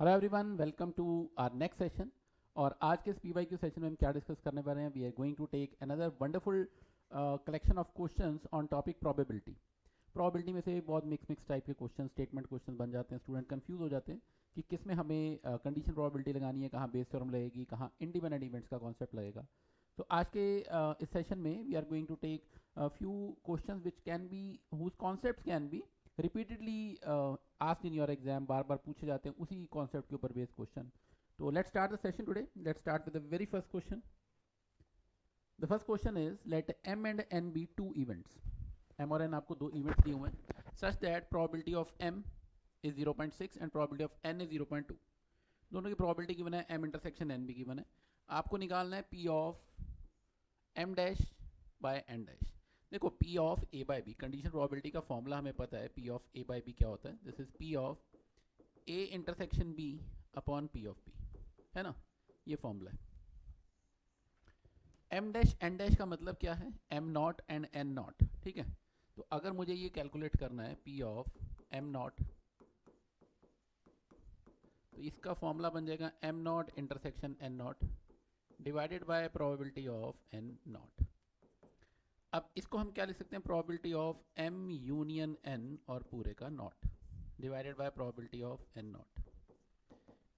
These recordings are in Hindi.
Hello everyone, welcome to our next session. और आज के इस पीवाईक्यू सेशन में हम क्या डिस्कस करने वाले हैं? We are going to take another wonderful collection of questions on topic probability. Probability में से बहुत मिक्स टाइप के क्वेश्चन, स्टेटमेंट क्वेश्चन बन जाते हैं। स्टूडेंट कंफ्यूज हो जाते हैं कि किस में हमें कंडीशन प्रोबेबिलिटी लगानी है, कहाँ बेस थ्योरम लगेगी, कहाँ इंडिपेंडेंट इवेंट्स का कॉन्सेप्ट लगेगा। तो आज के इस सेशन में we are going to take few questions which can be, whose concepts can be repeatedly asked in your exam, बार बार पूछे जाते हैं उसी कॉन्सेप्ट के ऊपर बेस्ड क्वेश्चन। तो let's start the session today. Let's start with the very first question. The first question is let m and n be two events. m और n आपको दो इवेंट्स दिए हुए हैं such that probability of m is 0.6 and probability of n is 0.2। दोनों की प्रोबेबिलिटी गिवन है, m इंटरसेक्शन n भी गिवन है। आपको निकालना है p of m dash by n dash. देखो p of a by b, condition probability का फॉर्मूला हमें पता है। p of a by b क्या होता है? This is p of a intersection b upon p of b, है ना? ये फॉर्मूला है। m डैश n डैश का मतलब क्या है? m not and n not, ठीक है? तो अगर मुझे ये कैलकुलेट करना है p ऑफ m नॉट, तो इसका फॉर्मूला बन जाएगा m not intersection n not divided by probability of n not. अब इसको हम क्या लिख सकते हैं? Probability of m union n और पूरे का not divided by probability of n not.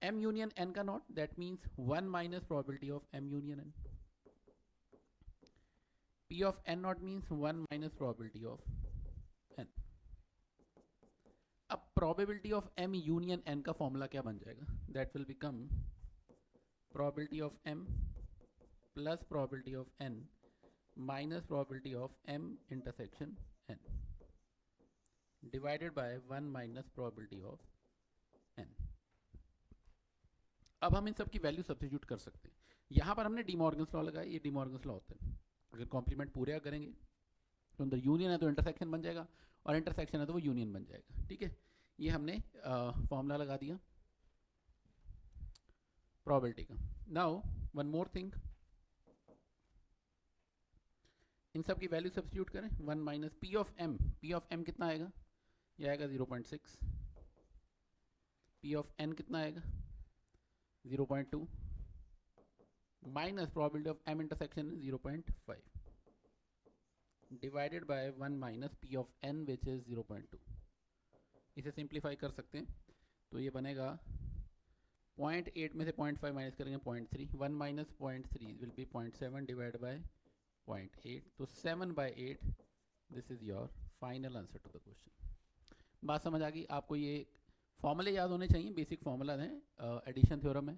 m union n का not, that means 1 minus probability of m union n। p of n not means 1 minus probability of n। अब probability of m union n का फॉर्मूला क्या बन जाएगा? That will become probability of m plus probability of n minus probability of m intersection n divided by 1 minus probability of n। अब हम इन सब की वैल्यू सब्स्टिट्यूट कर सकते हैं। यहाँ पर हमने डीमॉर्गन्स लॉ लगाया, ये डीमॉर्गन्स लॉ होता है। अगर कॉम्प्लीमेंट पूरे करेंगे तो अंदर यूनियन है तो इंटरसेक्शन बन जाएगा, और इंटरसेक्शन है तो वो यूनियन बन जाएगा, ठीक है? ये हमने फॉर्मूला लगा दिया प्रोबेबिलिटी का। नाउ वन मोर थिंग, इन सब की वैल्यू सब्स्टिट्यूट करें। 1 minus P of M, P of M कितना आएगा? ये आएगा 0.6। पी ऑफ एन कितना आएगा? 0.2 minus probability of M intersection 0.5 divided by 1 minus P of N which is 0.2। इसे सिंप्लीफाई कर सकते हैं तो ये बनेगा 0.8 में से 0.5 माइनस करेंगे 0.3, 1 माइनस 0.3 विल बी 0.7 डिवाइड बाय 0.8, तो 7/8। This is your final answer to the question. बात समझ आ गई आपको? ये फॉर्मूले याद होने चाहिए, बेसिक फॉर्मूला है, एडिशन थ्योरम है।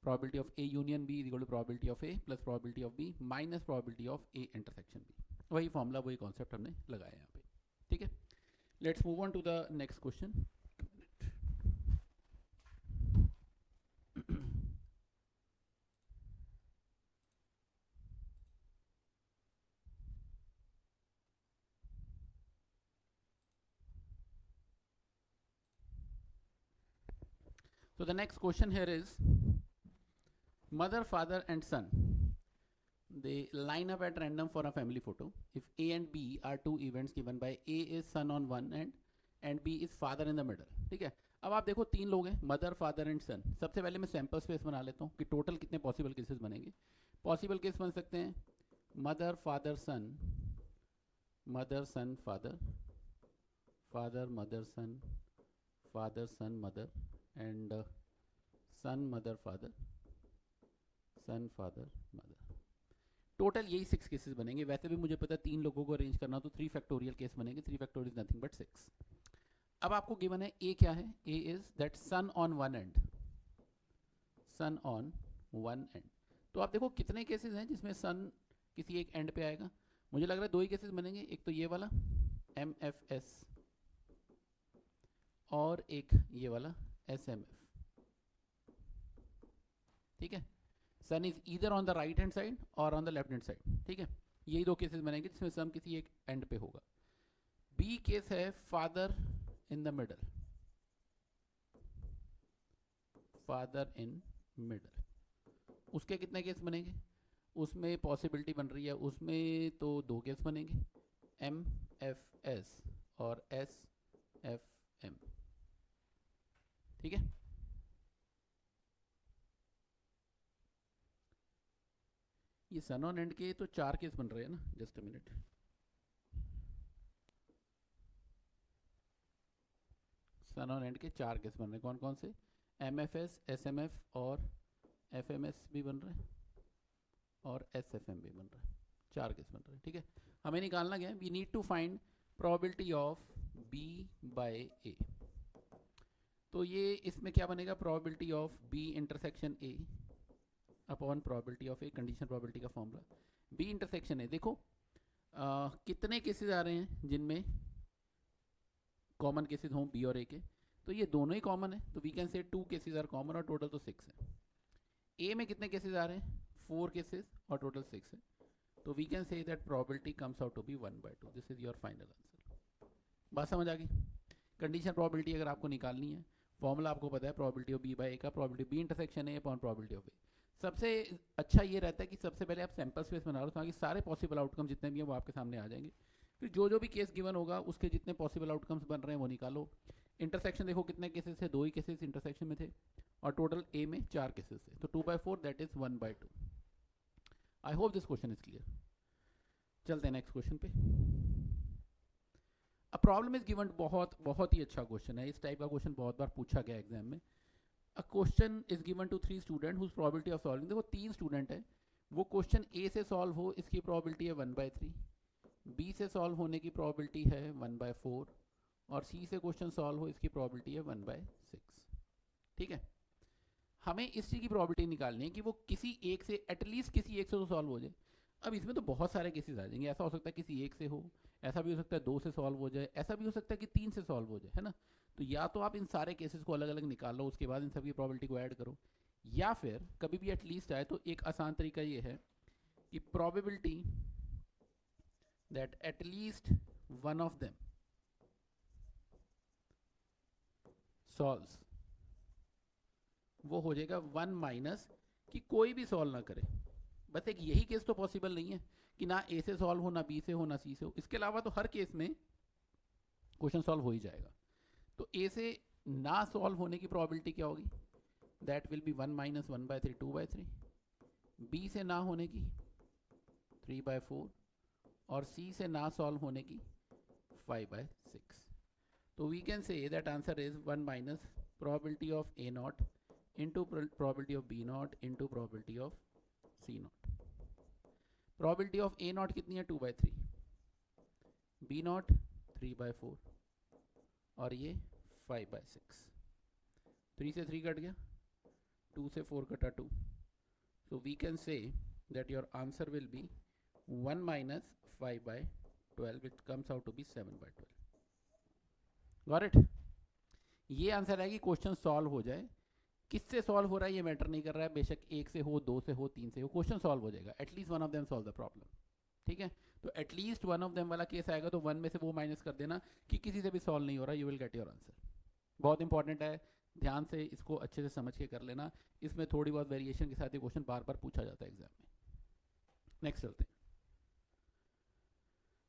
Probability of A union B is equal to probability of A plus probability of B minus probability of A intersection B. वही फॉर्मूला, वही कॉन्सेप्ट हमने लगाया यहाँ पे, ठीक है? Let's move on to the next question. So the next question here is mother, father and son, they line up at random for a family photo. If A and B are two events given by A is son on one end and B is father in the middle, ठीक है? अब आप देखो तीन लोग हैं, मदर फादर एंड सन। सबसे पहले मैं सैंपल स्पेस बना लेता हूँ कि टोटल कितने पॉसिबल केसेस बनेंगे। पॉसिबल केस बन सकते हैं mother father son, mother son father, father mother son, father son mother and son mother father, son father mother. Total यही 6 केसेस बनेंगे। वैसे भी मुझे पता है 3 लोगों को अरेंज करना, तो 3 फैक्टोरियल केस बनेंगे। 3 फैक्टोरियल नथिंग बट 6। अब आपको गिवन है ए क्या है? A is that son on one end, son on one end. तो आप देखो कितने केसेस हैं जिसमें सन किसी एक एंड पे आएगा। मुझे लग रहा है 2 ही केसेस बनेंगे, एक तो ये वाला एम एफ एस और एक ये वाला एस एम एफ, ठीक है? Son is either on the right hand side और on the left hand side, ठीक है? यही 2 केसेस बनेंगे जिसमें सन किसी एक एंड पे होगा। बी केस है father in the middle, father in middle. उसके कितने केस बनेंगे? उसमें पॉसिबिलिटी बन रही है, उसमें तो 2 केस बनेंगे, एम एफ एस और एस एफ एम, ठीक है? ये सन ऑन एंड के तो 4 केस बन रहे हैं ना, just a minute. Son on end के 4 केस बन रहे हैं, कौन कौन से? MFS, SMF और FMS भी बन रहे हैं और SFM भी बन रहा है, 4 केस बन रहे हैं। ठीक है, हमें निकालना क्या है? We need to find probability of B by A। तो ये इसमें क्या बनेगा? Probability of B intersection A upon probability of A, condition probability का फॉर्मूला। B इंटरसेक्शन A, देखो कितने केसेस आ रहे हैं जिनमें कॉमन केसेस हों B और A के? तो ये दोनों ही कॉमन है, तो we can say 2 cases are common और टोटल तो 6 है। A में कितने केसेस आ रहे हैं? 4 केसेस और टोटल 6 है, तो we can say that probability comes out to be 1/2। This is your final answer. बात समझ आ गई? कंडीशन प्रोबेबिलिटी अगर आपको निकालनी है, फॉर्मूला आपको पता है, probability of B by A का, probability B intersection A upon probability of A। सबसे अच्छा ये रहता है कि सबसे पहले आप सैंपल स्पेस बना लो, ताकि सारे पॉसिबल आउटकम जितने भी हैं वो आपके सामने आ जाएंगे। फिर जो भी केस गिवन होगा उसके जितने पॉसिबल आउटकम्स बन रहे हैं वो निकालो। इंटरसेक्शन देखो कितने केसेस थे, 2 ही केसेस इंटरसेक्शन में थे, और टोटल A में 4 केसेस थे, तो 2/4 that is 1/2। I hope this question is clear. चलते हैं नेक्स्ट क्वेश्चन पे। अ प्रॉब्लम इज गिवन, बहुत ही अच्छा क्वेश्चन है, इस टाइप का क्वेश्चन बहुत बार पूछा गया एग्जाम में। A question is given to 3 student whose probability of solving, देखो 3 स्टूडेंट है, वो क्वेश्चन A से सॉल्व हो, इसकी प्रोबेबिलिटी है 1/3, B से सॉल्व होने की प्रोबेबिलिटी है 1/4, और C से क्वेश्चन सॉल्व हो, इसकी प्रोबेबिलिटी है 1/6। ठीक है, हमें इस चीज़ की प्रोबेबिलिटी निकालनी है कि वो किसी एक से, एटलीस्ट किसी एक से तो सॉल्व हो जाए। अब इसमें तो बहुत सारे केसेस आ जाएंगे, ऐसा हो सकता है किसी एक से हो, ऐसा भी हो सकता है 2 से सॉल्व हो जाए, ऐसा भी हो सकता है कि 3 से सॉल्व हो जाए, है ना। तो या तो आप इन सारे केसेस को अलग अलग निकाल लो, उसके बाद इन सबकी प्रोबेबिलिटी को ऐड करो, या फिर कभी भी एटलीस्ट आए तो एक आसान तरीका ये है कि probability that at least one of them solves, वो हो जाएगा 1 माइनस कि कोई भी सॉल्व ना करे। बस एक यही केस तो पॉसिबल नहीं है कि ना A से सॉल्व हो, ना B से हो, ना C से हो, इसके अलावा तो हर केस में क्वेश्चन सॉल्व हो ही जाएगा। तो A से ना सॉल्व होने की प्रोबेबिलिटी क्या होगी? That will be 1 minus 1/3, 2/3। B से ना होने की 3/4, और C से ना सॉल्व होने की 5/6। तो we can say that answer is 1 minus probability of A not into probability of B not into probability of C not. Probability of A not कितनी है? 2/3, B नॉट 3/4, और ये 5/6। 3 से 3 कट गया, 2 से 4 कटा 2, so we can say that your answer will be 1 minus 5/12, which comes out to be 7/12. Got it? ये आंसर है कि क्वेश्चन सॉल्व हो जाए। किससे सॉल्व हो रहा है ये मैटर नहीं कर रहा है, बेशक 1 से हो, 2 से हो, 3 से हो, क्वेश्चन सॉल्व हो जाएगा। At least one of them solve the problem. ठीक है, तो एटलीस्ट वन ऑफ देम वाला केस आएगा तो 1 में से वो माइनस कर देना कि किसी से भी सॉल्व नहीं हो रहा, you will get your answer. बहुत इंपॉर्टेंट है, ध्यान से इसको अच्छे से समझ के कर लेना। इसमें थोड़ी बहुत वेरिएशन के साथ ये क्वेश्चन बार बार पूछा जाता है एग्जाम में। नेक्स्ट चलते हैं।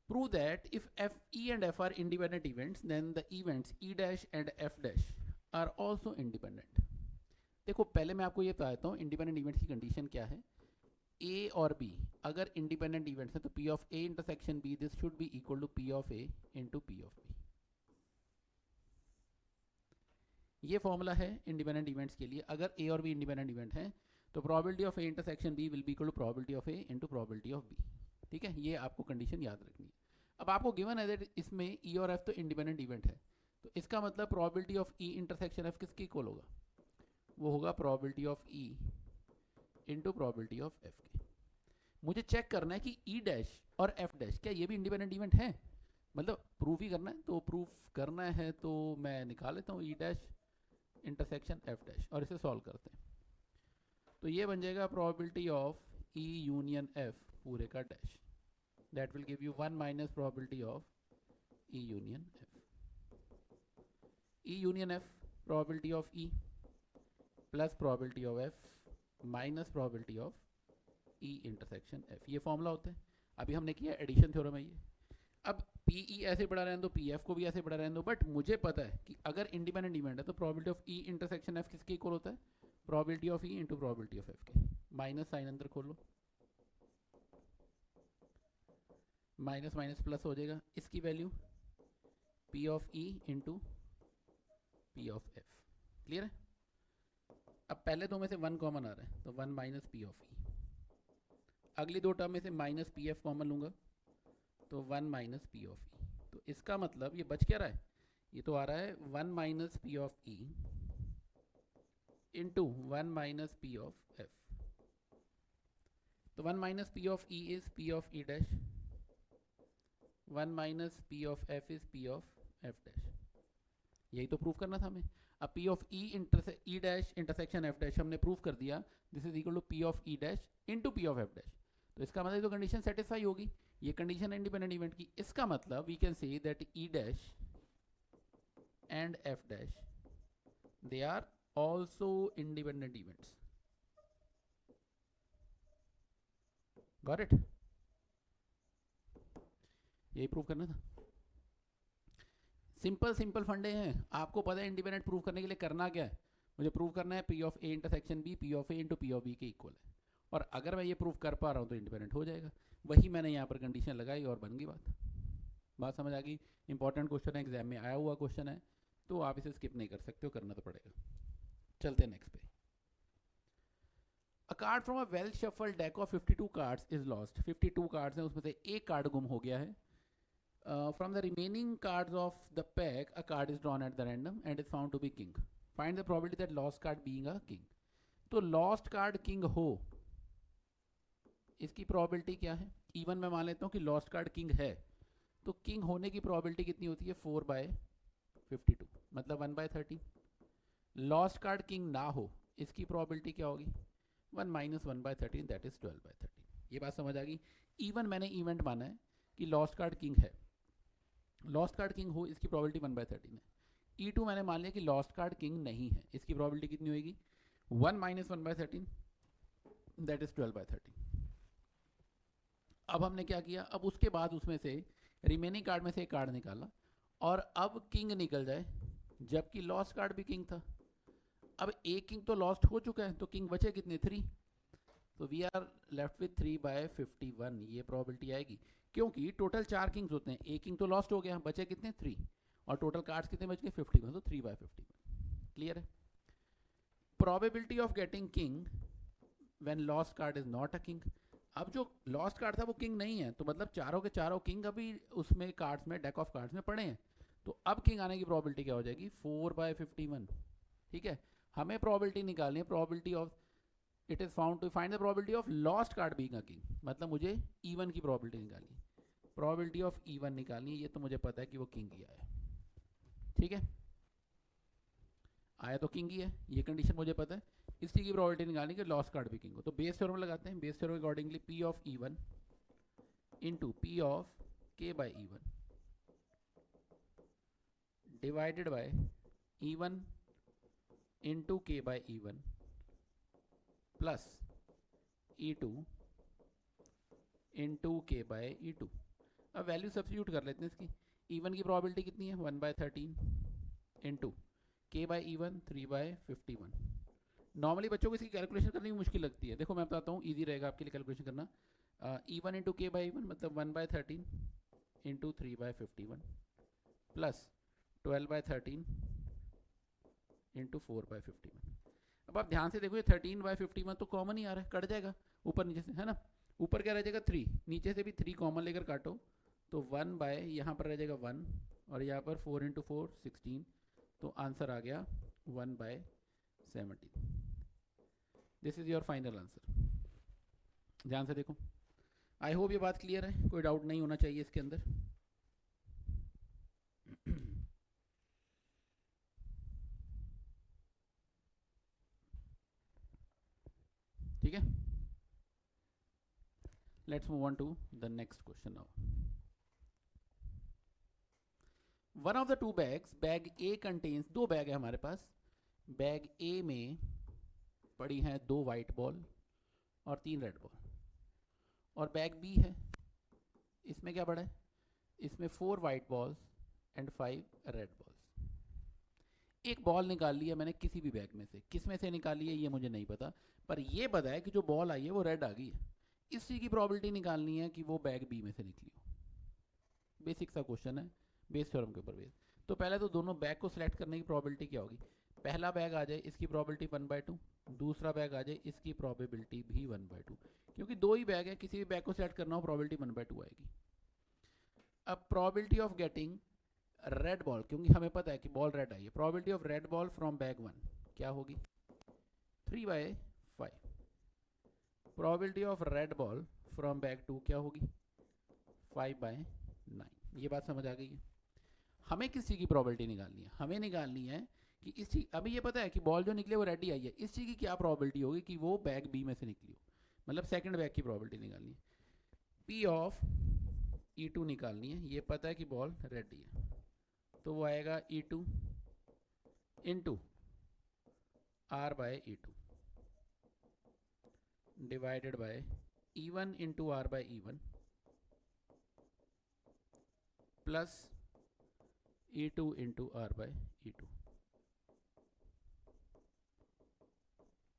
Prove that if F, E and F are independent events, then the events E dash and F dash are also independent. देखो पहले मैं आपको ये बता देता हूँ इंडिपेंडेंट इवेंट्स की कंडीशन क्या है। A और B अगर इंडिपेंडेंट इवेंट्स हैं तो P of A intersection B this should be equal to P of A into P of B। ये फॉर्मूला है इंडिपेंडेंट इवेंट्स के लिए। अगर A और B इंडिपेंडेंट इवेंट हैं तो probability of A intersection B will be equal to probability of A into probability of B। ठीक है, ये आपको कंडीशन याद रखनी है। अब आपको गिवन है दैट इसमें E और F तो इंडिपेंडेंट इवेंट है, तो इसका मतलब probability of E intersection F किसके इक्वल होगा? वो होगा probability of E into probability of F के। मुझे चेक करना है कि E डैश और F डैश क्या ये भी इंडिपेंडेंट इवेंट है, मतलब प्रूफ ही करना है। तो प्रूफ करना है तो मैं निकाल लेता हूँ E dash intersection F dash और इसे सॉल्व करते हैं। तो ये बन जाएगा probability of E union F पूरे का dash, that will give you 1 minus probability of E union F। E union F probability of E plus probability of F minus probability of E intersection F, ये फॉर्मूला होता है। अभी हमने किया एडिशन थ्योरम है ये। अब PE ऐसे बढ़ा रहने दो, PF को भी ऐसे बढ़ा रहने दो, बट मुझे पता है कि अगर इंडिपेंडेंट इवेंट है तो probability of E intersection F किसके इक्वल होता है? Probability of E into probability of F के। माइनस साइन अंदर खोलो, माइनस माइनस प्लस हो जाएगा, इसकी value P of E into P of F। Clear है? अब पहले दो में से 1 कॉमन आ रहा है तो 1 माइनस P ऑफ E, अगली दो टर्म में से माइनस पी एफ कॉमन लूँगा तो 1 माइनस पी ऑफ ई। तो इसका मतलब ये बच क्या रहा है, ये तो आ रहा है 1 minus P of E into 1 minus P of F. तो 1 minus P of E is P of E dash, 1 minus P of F is P of F dash. यही तो प्रूफ करना था हमें। अब P of E dash intersection F dash हमने प्रूफ कर दिया, this is equal to P of E dash into P of F dash. तो इसका मतलब तो कंडीशन सेटिस्फाई होगी, ये कंडीशन इंडिपेंडेंट इवेंट की। इसका मतलब we can say that E dash and F dash they are also independent events. Got it? यही प्रूव करना था। सिंपल फंडे हैं, आपको पता है इंडिपेंडेंट प्रूव करने के लिए करना क्या है। मुझे प्रूव करना है P of A intersection B P of A into P of B के इक्वल है, और अगर मैं ये प्रूव कर पा रहा हूँ तो इंडिपेंडेंट हो जाएगा। वही मैंने यहाँ पर कंडीशन लगाई और बन गई बात समझ आ गई। इंपॉर्टेंट क्वेश्चन है, एग्जाम में आया हुआ क्वेश्चन है, तो आप इसे स्किप नहीं कर सकते हो, करना तो पड़ेगा। चलते हैं नेक्स्ट पे। अ card from a well shuffle deck of 52 cards is lost. 52 cards हैं, उसमें से एक कार्ड गुम हो गया है। From the remaining cards of the pack, a card is drawn at the random and is found to be king. Find the probability that lost card being a king. तो lost card king हो, इसकी probability क्या है? Even मैं मान लेता हूँ कि lost card king है, तो king होने की probability कितनी होती है? 4/52, मतलब 1/13। lost card king ना हो, इसकी probability क्या होगी? 1 माइनस 1/13, दैट इज 12/13। ये बात समझ आ गई। Even मैंने इवेंट माना है कि lost card king है, लॉस्ट कार्ड किंग हो, इसकी प्रोबेबिलिटी 1/13 है। E2 मैंने मान लिया कि लॉस्ट कार्ड किंग नहीं है, इसकी प्रोबेबिलिटी कितनी होगी? 1 माइनस 1/13, दैट इज 12/13। अब हमने क्या किया, अब उसके बाद उसमें से रिमेनिंग कार्ड में से एक कार्ड निकाला, और अब किंग निकल जाए, जबकि लॉस्ट कार्ड भी किंग था। अब एक किंग तो लॉस्ट हो चुका है, तो किंग बचे कितने? 3। तो वी आर लेफ्ट विथ 3/51, ये प्रोबेबिलिटी आएगी, क्योंकि टोटल 4 किंग्स होते हैं, एक किंग तो लॉस्ट हो गया, बचे कितने? 3, और टोटल कार्ड्स कितने बच गए? 51, तो 3/51। क्लियर है? Probability of getting king when lost card is not a king. अब जो लॉस्ट कार्ड था वो किंग नहीं है, तो मतलब चारों के चारों किंग अभी उसमें कार्ड्स में, डेक ऑफ कार्ड्स में पड़े हैं, तो अब किंग आने की प्रोबेबिलिटी क्या हो जाएगी? 4/51। ठीक है, हमें प्रोबेबिलिटी निकालनी है, probability of it is found to find the probability of lost card being a king, मतलब मुझे इवन की प्रोबेबिलिटी निकालनी है, प्रोबेबिलिटी ऑफ इवन निकालनी है। ये तो मुझे पता है कि वो किंग ही आया, ठीक है, आया तो किंग ही है, ये कंडीशन मुझे पता है। इसी की प्रोबेबिलिटी निकालनी कि लॉस्ट कार्ड भी किंग हो। तो बेस थ्योरम लगाते हैं, Bayes theorem accordingly P of E one into P of K by E one divided by E one into K by E one plus E2 into K by E2। अब वैल्यू सब्स्टिट्यूट कर लेते हैं इसकी। इवन की प्रोबेबिलिटी कितनी है? 1/13 into K by even 3/51। Normally बच्चों को इसकी कैलकुलेशन करने में मुश्किल लगती है, देखो मैं बताता हूँ, ईजी रहेगा आपके लिए कैलकुलेशन करना। Even into K by even मतलब 1/13 इंटू 3/51 प्लस 12/13 इंटू 4/51। अब आप ध्यान से देखो, ये 13/51 तो कॉमन ही आ रहा है, कट जाएगा ऊपर नीचे से, है ना। ऊपर क्या रह जाएगा? 3, नीचे से भी 3 कॉमन लेकर काटो, तो 1 बाय यहाँ पर रह जाएगा 1, और यहाँ पर 4 इंटू 4 16, तो आंसर आ गया 1/17। This is your final answer. ध्यान से देखो, आई होप ये बात क्लियर है, कोई डाउट नहीं होना चाहिए इसके अंदर। ठीक है, let's move on to the next question now. One of the two bags, bag A contains, 2 bag है हमारे पास, बैग ए में पड़ी हैं 2 वाइट बॉल और 3 रेड बॉल, और बैग बी है, इसमें क्या पड़ा है? इसमें 4 white balls and 5 red balls. एक बॉल निकाल ली है मैंने किसी भी बैग में से, किस में से निकाली है ये मुझे नहीं पता, पर ये पता है कि जो बॉल आई है वो रेड आ गई है। इस चीज़ की प्रोबेबिलिटी निकालनी है कि वो बैग बी में से निकली हो। बेसिक सा क्वेश्चन है बेस थ्योरम के ऊपर बेस। तो पहले तो दोनों बैग को सिलेक्ट करने की प्रोबेबिलिटी क्या होगी, पहला बैग आ जाए इसकी प्रोबेबिलिटी 1/2, दूसरा बैग आ जाए इसकी प्रोबेबिलिटी भी 1/2, क्योंकि दो ही बैग है, किसी भी बैग को सिलेक्ट करना हो प्रोबेबिलिटी 1/2 आएगी। अब probability of getting red ball, क्योंकि हमें पता है कि बॉल रेड आई है, probability of red ball from bag 1 क्या होगी 3/5। Probability of red ball from bag 2 क्या होगी 5/9। ये बात समझ आ गई है। हमें किस चीज़ की प्रोबेबिलिटी निकालनी है, हमें निकालनी है कि इस चीज, अभी ये पता है कि बॉल जो निकले वो रेड ही आई है, इस चीज़ की क्या प्रोबेबिलिटी होगी कि वो बैग बी में से निकली हो, मतलब सेकंड बैग की प्रोबेबिलिटी निकालनी है। पी ऑफ E2 निकालनी है, ये पता है कि बॉल रेड ही है, तो वो आएगा E2 into R/E2 divided by E1 into R/E1 plus E2 into R/E2।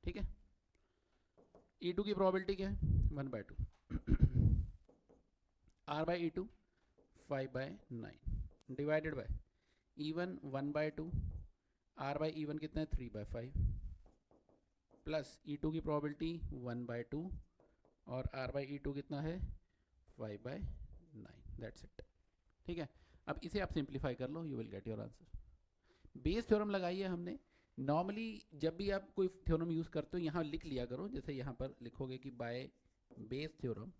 ठीक है, E2 की प्रोबेबिलिटी क्या है 1/2, R/E2 5/9 divided by E1 1/2, R/E1 कितना है 3/5 प्लस E2 की प्रोबेबिलिटी 1/2 और R/E2 कितना है 5/9। That's it. ठीक है, अब इसे आप सिंप्लीफाई कर लो, you will get your answer. Bayes theorem लगाई है हमने। नॉर्मली जब भी आप कोई थ्योरम यूज़ करते हो यहाँ लिख लिया करो, जैसे यहाँ पर लिखोगे कि by Bayes theorem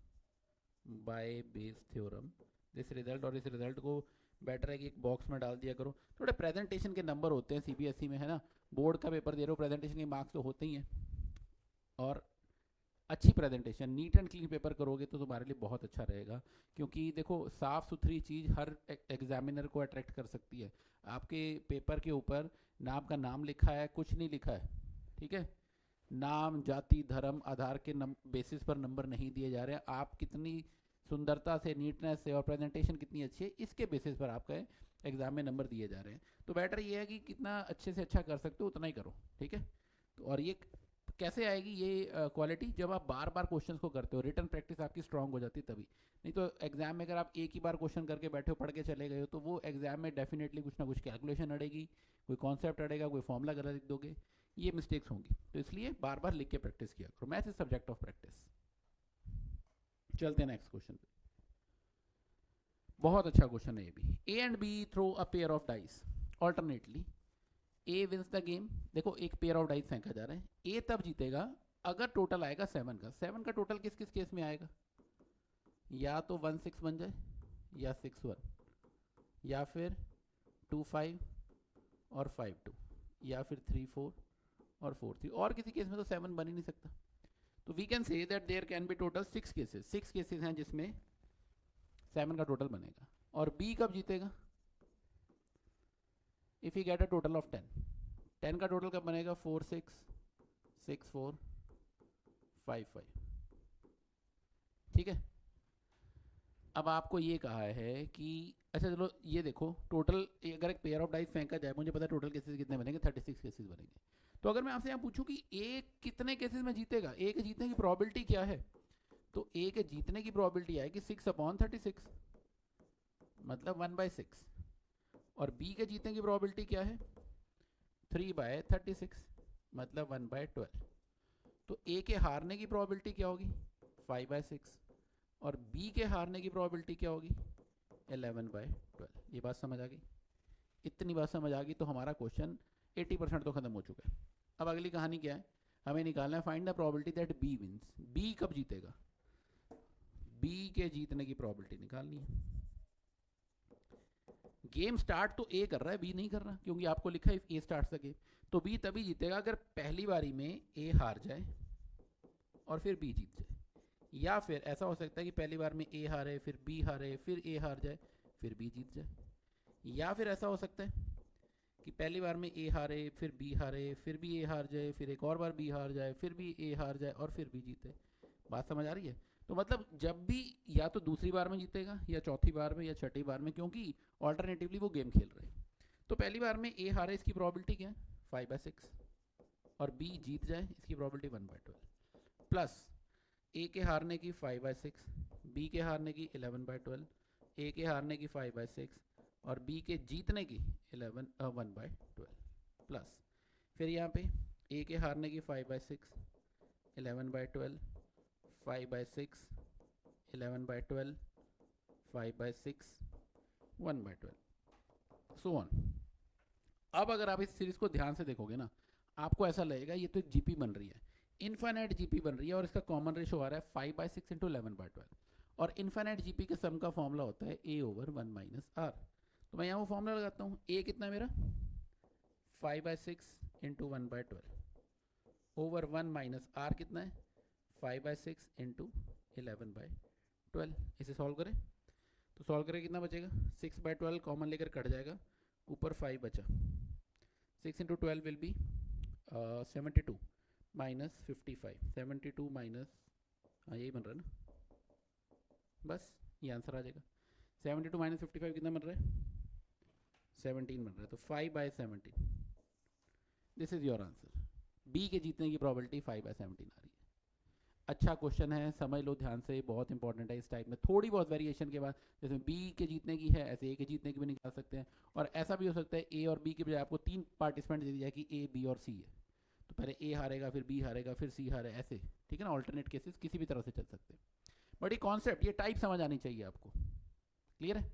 this result, और इस रिजल्ट को बेटर है कि एक बॉक्स में डाल दिया करो। थोड़े प्रेजेंटेशन के नंबर होते हैं CBSE में, है ना, बोर्ड का पेपर दे रहे हो, प्रेजेंटेशन के मार्क्स तो होते ही हैं, और अच्छी presentation neat and clean paper करोगे तो तुम्हारे लिए बहुत अच्छा रहेगा, क्योंकि देखो साफ़ सुथरी चीज़ हर एग्जामिनर को अट्रैक्ट कर सकती है। आपके पेपर के ऊपर ना आपका नाम लिखा है, कुछ नहीं लिखा है, ठीक है, नाम जाति धर्म आधार के बेसिस पर नंबर नहीं दिए जा रहे हैं, आप कितनी सुंदरता से नीटनेस से और प्रेजेंटेशन कितनी अच्छी है इसके बेसिस पर आपका एग्जाम में नंबर दिए जा रहे हैं। तो बेटर ये है कि कितना अच्छे से अच्छा कर सकते हो उतना ही करो, ठीक है। तो और ये कैसे आएगी ये क्वालिटी, जब आप बार बार क्वेश्चंस को करते हो, रिटर्न प्रैक्टिस आपकी स्ट्रांग हो जाती है तभी। नहीं तो एग्जाम में अगर आप एक ही बार क्वेश्चन करके बैठे हो, पढ़ के चले गए हो, तो वो एग्जाम में डेफिनेटली कुछ ना कुछ कैलकुलेशन अड़ेगी, कोई कॉन्सेप्ट अड़ेगा, कोई फॉर्मूला गलत लिख दोगे, ये मिस्टेक्स होंगी। तो इसलिए बार बार लिख के प्रैक्टिस किया करो। Maths is subject of practice. चलते हैं नेक्स्ट क्वेश्चन पे। बहुत अच्छा क्वेश्चन है ये भी। A and B throw a pair of dice alternately, A wins the game. देखो एक पेयर ऑफ डाइस फेंका जा रहा है, ए तब जीतेगा अगर टोटल आएगा 7 का। 7 का टोटल किस किस केस में आएगा, या तो 1-6 बन जाए, या 6-1, या फिर 2-5 और 5-2, या फिर 3-4 और 4-3, और किसी केस में तो 7 बन ही नहीं सकता। तो we can say that there can be total 6 cases. 6 cases हैं जिसमें 7 का टोटल बनेगा। और बी कब जीतेगा, if you get a total of 10, 10 का टोटल कब बनेगा 4-6, 6-4, 5-5, ठीक है। अब आपको ये कहा है कि अच्छा चलो ये देखो टोटल, अगर एक पेयर ऑफ डाइस फेंका जाए, मुझे पता है टोटल केसेस कितने बनेंगे, 36 केसेस बनेंगे। तो अगर मैं आपसे यहाँ पूछूं कि ए कितने केसेस में जीतेगा, ए के जीतने की प्रोबेबिलिटी क्या है, तो ए के जीतने की प्रोबेबिलिटी आएगी 6/36, मतलब 1/6, और बी के जीतने की प्रोबेबिलिटी क्या है 3/36, मतलब 1/12। तो ए के हारने की प्रोबेबिलिटी क्या होगी 5/6, और बी के हारने की प्रोबेबिलिटी क्या होगी 11/12। ये बात समझ आ गई, इतनी बात समझ आ गई तो हमारा क्वेश्चन 80% तो खत्म हो चुका है। अब अगली कहानी क्या है, हमें निकालना है find the probability that B wins. B कब जीतेगा, बी के जीतने की प्रोबेबिलिटी निकालनी है। गेम स्टार्ट तो ए कर रहा है, बी नहीं कर रहा, क्योंकि आपको लिखा है ए स्टार्ट द गेम। तो बी तभी जीतेगा अगर पहली बारी में ए हार जाए और फिर बी जीत जाए, या फिर ऐसा हो सकता है कि पहली बार में ए हारे, फिर बी हारे, फिर ए हार जाए, फिर बी जीत जाए, या फिर ऐसा हो सकता है कि पहली बार में ए हारे, फिर बी हारे, फिर भी ए हार जाए, फिर एक और बार बी हार जाए, फिर भी ए हार जाए, और फिर बी जीते। बात समझ आ रही है। तो मतलब जब भी या तो दूसरी बार में जीतेगा, या चौथी बार में, या छठी बार में, क्योंकि ऑल्टरनेटिवली वो गेम खेल रहे हैं। तो पहली बार में ए हारे, इसकी प्रोबेबिलिटी क्या है 5/6, और बी जीत जाए इसकी प्रोबेबिलिटी 1/12, प्लस ए के हारने की 5/6, बी के हारने की 11/12, ए के हारने की 5/6 और बी के जीतने की 1/12 प्लस फिर यहाँ पे ए के हारने की 5/6 11/12 5/6 11/12 5/6 1/12 सो ऑन। अब अगर आप इस सीरीज को ध्यान से देखोगे ना, आपको ऐसा लगेगा ये तो एक जीपी बन रही है, इनफाइनाइट जीपी बन रही है और इसका कॉमन रेशो आ रहा है 5/6 इंटू 11/12 और इनफाइनाइट जीपी के सम का फॉर्मूला होता है a ओवर 1 माइनस आर। तो मैं यहाँ वो फॉर्मूला लगाता हूँ, a कितना है मेरा 5/6 इंटू 1/12 ओवर 1 माइनस आर कितना है 5/6 इंटू 11/12। इसे सॉल्व करें तो सॉल्व करें कितना बचेगा 6/12 कॉमन लेकर कट जाएगा, ऊपर 5 बचा, 6 into 12 will be 72 minus 55 72 minus, हाँ यही बन रहा है ना, बस ये आंसर आ जाएगा। 72 माइनस 55 कितना बन रहा है 17 बन रहा है, तो 5/17 this is your answer. B के जीतने की प्रोबेबिलिटी 5/17 आ रही है। अच्छा क्वेश्चन है, समझ लो ध्यान से, बहुत इंपॉर्टेंट है। इस टाइप में थोड़ी बहुत वेरिएशन के बाद, जैसे बी के जीतने की है ऐसे ए के जीतने की भी निकाल सकते हैं, और ऐसा भी हो सकता है ए और बी के बजाय आपको 3 पार्टिसिपेंट दे दिया कि ए बी और सी है, तो पहले ए हारेगा फिर बी हारेगा फिर सी हारे, ऐसे ठीक है ना, ऑल्टरनेट केसेस किसी भी तरह से चल सकते हैं। बट ये कॉन्सेप्ट, ये टाइप समझ आनी चाहिए आपको। क्लियर है?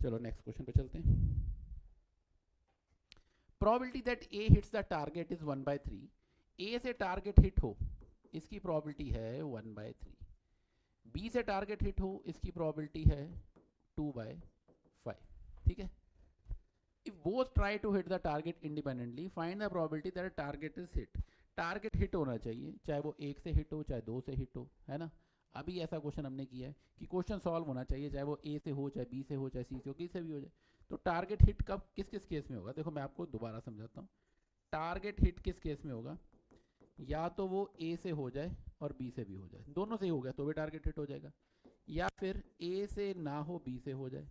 चलो नेक्स्ट क्वेश्चन पे चलते हैं। Probability that A hits the target is 1/3। ए से टारगेट हिट हो इसकी प्रोबेबिलिटी है 1/3, बी से टारगेट हिट हो इसकी प्रोबेबिलिटी है 2/5। ठीक है, if both try to hit the target independently find the probability that target is hit. Target hit होना चाहिए, चाहे वो 1 से हिट हो चाहे 2 से हिट हो, है ना। अभी ऐसा क्वेश्चन हमने किया है कि क्वेश्चन सॉल्व होना चाहिए, चाहे वो ए से हो चाहे बी से हो चाहे सी से हो, किसी से भी हो जाए। तो टारगेट हिट कब किस किस केस में होगा, देखो मैं आपको दोबारा समझाता हूँ। टारगेट हिट किस केस में होगा, या तो वो ए से हो जाए और बी से भी हो जाए, दोनों से ही हो गया तो भी टारगेट हिट हो जाएगा, या फिर ए से ना हो बी से हो जाए,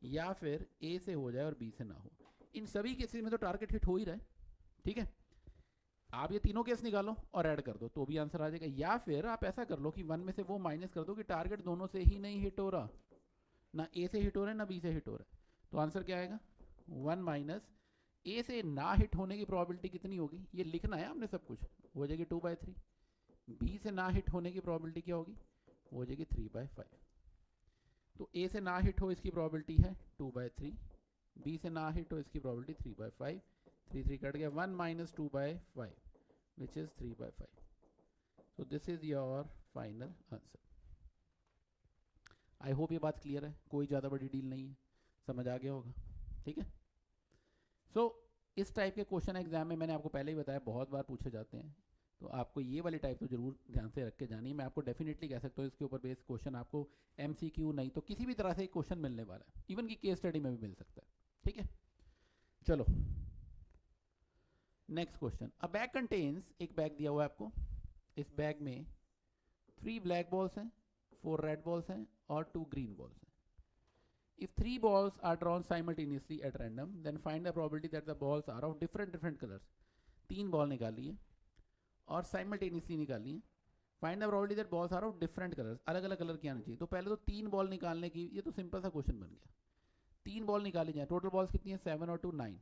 या फिर ए से हो जाए और बी से ना हो। इन सभी केसेस में तो टारगेट हिट हो ही रहा है। ठीक है, आप ये तीनों केस निकालो और ऐड कर दो तो भी आंसर आ जाएगा, या फिर आप ऐसा कर लो कि 1 में से वो माइनस कर दो कि टारगेट दोनों से ही नहीं हिट हो रहा, ना ए से हिट हो रहा है ना बी से हिट हो रहा है, तो आंसर क्या आएगा 1 माइनस ए से ना हिट होने की प्रोबेबिलिटी कितनी होगी, ये लिखना है आपने सब कुछ, हो जाएगी 2/3। बी से ना हिट होने की प्रोबेबिलिटी क्या होगी, हो जाएगी 3/5। तो ए से ना हिट हो इसकी प्रोबेबिलिटी है 2/3, बी से ना हिट हो इसकी प्रोबेबिलिटी 3/5, 3 कट गया, 1 minus 2/5 which is 3/5। So this is your final answer. I hope ये बात क्लियर है, कोई ज़्यादा बड़ी डील नहीं है, समझ आ गया होगा। ठीक है, सो इस टाइप के क्वेश्चन एग्जाम में मैंने आपको पहले ही बताया बहुत बार पूछे जाते हैं, तो आपको ये वाली टाइप तो जरूर ध्यान से रख के जानी है। मैं आपको डेफिनेटली कह सकता हूँ इसके ऊपर बेस्ड क्वेश्चन आपको एमसीक्यू नहीं तो किसी भी तरह से क्वेश्चन मिलने वाला है, इवन की केस स्टडी में भी मिल सकता है। ठीक है, चलो नेक्स्ट क्वेश्चन। अ बैग कंटेन्स, एक बैग दिया हुआ है आपको, इस बैग में 3 ब्लैक बॉल्स हैं, 4 रेड बॉल्स हैं और 2 ग्रीन बॉल्स हैं। If 3 balls are drawn simultaneously at random, then find the probability that the balls are of different colors. 3 ball निकाली है और साइमल्टेनियसली निकाली है। Find the probability that balls are of different colours, अलग अलग कलर की आनी चाहिए। तो पहले तो 3 बॉल निकालने की, ये तो सिंपल सा क्वेश्चन बन गया। 3 बॉल निकाली जाए, टोटल बॉल्स कितनी है 7 और 2 9,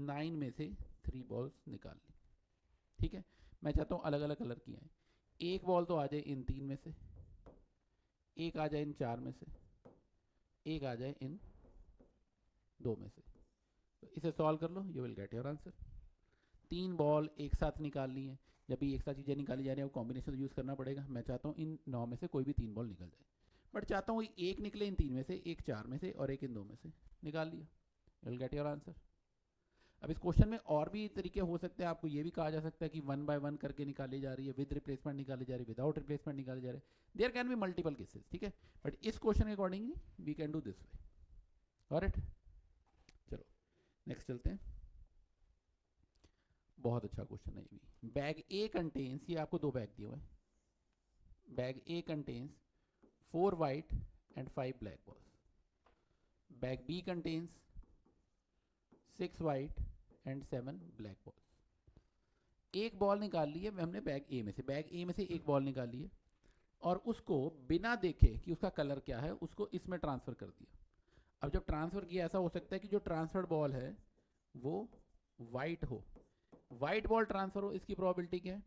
9 में से 3 बॉल्स निकाल ली। ठीक है, मैं चाहता हूँ अलग अलग कलर की आए। एक बॉल तो आ जाए इन 3 में से, एक आ जाए इन 4 में से, एक आ जाए इन 2 में से। तो इसे सॉल्व कर लो, you will get your answer. 3 ball एक साथ निकाल ली है, जब भी एक साथ चीज़ें निकाली जा रही है वो कॉम्बिनेशन यूज़ करना पड़ेगा। मैं चाहता हूँ इन 9 में से कोई भी 3 बॉल निकल जाए, बट चाहता हूँ एक निकले इन 3 में से, एक 4 में से और एक इन 2 में से। निकाल लिया, you will get your answer. अब इस क्वेश्चन में और भी तरीके हो सकते हैं, आपको ये भी कहा जा सकता है कि 1 बाय 1 करके निकाली जा रही है, विद रिप्लेसमेंट निकाली जा रही है, विदाउट रिप्लेसमेंट निकाली जा रही है। There can be multiple cases. ठीक है, बट इस क्वेश्चन के accordingly we can do this way. All right, चलो नेक्स्ट चलते हैं। बहुत अच्छा क्वेश्चन है ये भी। बैग ए कंटेन्स, ये आपको 2 बैग दिए हुए हैं। Bag A contains 4 white and 5 black balls. Bag B contains 6 white and 7 black balls. एक बॉल निकाल ली है हमने बैग ए में से, बैग ए में से एक बॉल निकाली है। और उसको बिना देखे कि उसका कलर क्या है उसको इसमें ट्रांसफ़र कर दिया। अब जब ट्रांसफ़र किया ऐसा हो सकता है कि जो ट्रांसफर्ड बॉल है वो वाइट हो, वाइट बॉल ट्रांसफ़र हो, इसकी प्रोबेबिलिटी क्या है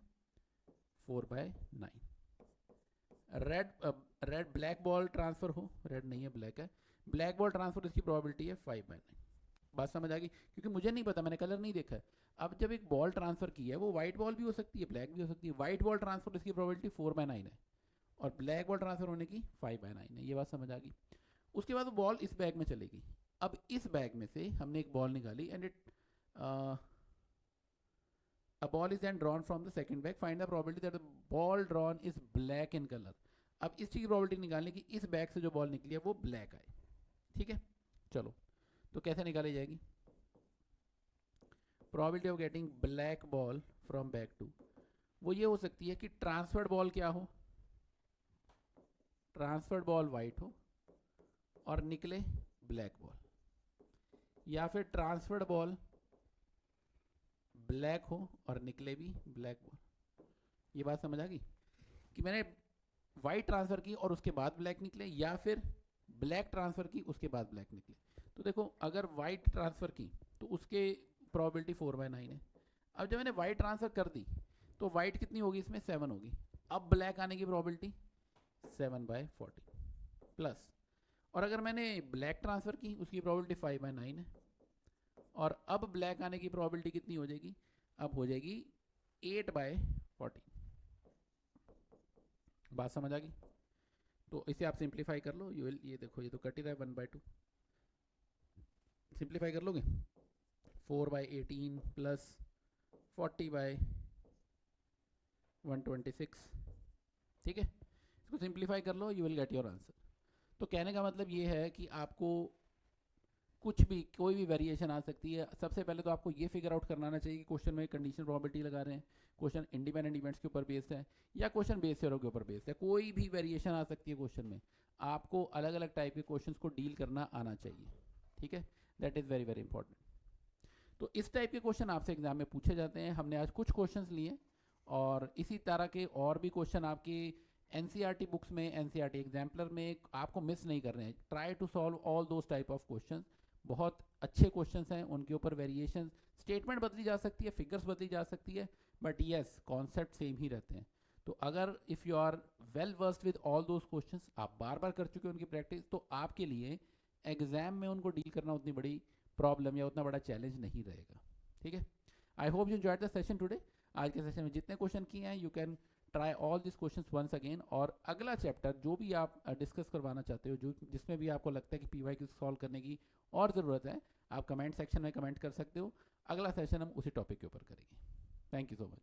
4/9। रेड ब्लैक बॉल ट्रांसफ़र हो, रेड नहीं है ब्लैक है, ब्लैक बॉल ट्रांसफ़र इसकी प्रोबेबिलिटी है 5/9। बात समझ आ गई? क्योंकि मुझे नहीं पता, मैंने कलर नहीं देखा है। अब जब एक बॉल ट्रांसफ़र की है वो वाइट बॉल भी हो सकती है ब्लैक भी हो सकती है, वाइट बॉल ट्रांसफ़र इसकी प्रोबेबिलिटी 4/9 है और ब्लैक बॉल ट्रांसफ़र होने की 5/9 है। ये बात समझ आ गई? उसके बाद वो बॉल इस बैग में चलेगी। अब इस बैग में से हमने एक बॉल निकाली and it a ball is then drawn from the second bag, find the probability that the ball drawn is black in color। अब इस चीज़ की प्रोबेबिलिटी निकालने की इस बैग से जो बॉल निकली है वो ब्लैक आए। ठीक है, चलो तो कैसे निकाली जाएगी? Probability of getting black ball from bag two, वो ये हो सकती है कि ट्रांसफर्ड बॉल क्या हो, ट्रांसफर्ड बॉल वाइट हो और निकले ब्लैक बॉल, या फिर ट्रांसफर्ड बॉल ब्लैक हो और निकले भी ब्लैक बॉल। ये बात समझ आ गई कि मैंने वाइट ट्रांसफर की और उसके बाद ब्लैक निकले, या फिर ब्लैक ट्रांसफर की उसके बाद ब्लैक निकले। तो देखो अगर वाइट ट्रांसफर की तो उसके प्रोबेबिलिटी 4/9 है। अब जब मैंने वाइट ट्रांसफर कर दी तो वाइट कितनी होगी इसमें 7 होगी। अब ब्लैक आने की प्रोबेबिलिटी 7/40 प्लस, और अगर मैंने ब्लैक ट्रांसफर की उसकी प्रोबेबिलिटी 5/9 है और अब ब्लैक आने की प्रोबेबिलिटी कितनी हो जाएगी, अब हो जाएगी 8/40। बात समझ आ गई? तो इसे आप सिंप्लीफाई कर लो, ये देखो ये तो कट ही रहा है 1/2, सिंप्लीफाई कर लोगे 4/18 प्लस 40/126। ठीक है, इसको सिंप्लीफाई कर लो, you will get your answer. तो कहने का मतलब ये है कि आपको कुछ भी कोई भी वेरिएशन आ सकती है। सबसे पहले तो आपको ये फिगर आउट करना आना चाहिए कि क्वेश्चन में कंडीशन प्रोबेबिलिटी लगा रहे हैं, क्वेश्चन इंडिपेंडेंट इवेंट्स के ऊपर बेस्ड है या क्वेश्चन बेस थ्योरम के ऊपर बेस्ड है। कोई भी वेरिएशन आ सकती है क्वेश्चन में, आपको अलग अलग टाइप के क्वेश्चंस को डील करना आना चाहिए। ठीक है, that is very very important. तो इस टाइप के क्वेश्चन आपसे एग्जाम में पूछे जाते हैं। हमने आज कुछ क्वेश्चंस लिए और इसी तरह के और भी क्वेश्चन आपके एनसीईआरटी बुक्स में, एनसीईआरटी एग्जाम्पलर में आपको मिस नहीं कर रहे हैं। Try to solve all those type of questions. बहुत अच्छे क्वेश्चंस हैं, उनके ऊपर वेरिएशन, स्टेटमेंट बदली जा सकती है, फिगर्स बदली जा सकती है, बट यस कॉन्सेप्ट सेम ही रहते हैं। तो अगर if you are well versed with all those questions, आप बार बार कर चुके हैं उनकी प्रैक्टिस, तो आपके लिए एग्जाम में उनको डील करना उतनी बड़ी प्रॉब्लम या उतना बड़ा चैलेंज नहीं रहेगा। ठीक है, I hope you enjoyed the session today. आज के सेशन में जितने क्वेश्चन किए हैं, you can try all this questions once again. और अगला चैप्टर जो भी आप डिस्कस करवाना चाहते हो, जो जिसमें भी आपको लगता है कि पीवाईक्यू सॉल्व करने की और ज़रूरत है, आप कमेंट सेक्शन में कमेंट कर सकते हो। अगला सेशन हम उसी टॉपिक के ऊपर करेंगे। Thank you so much.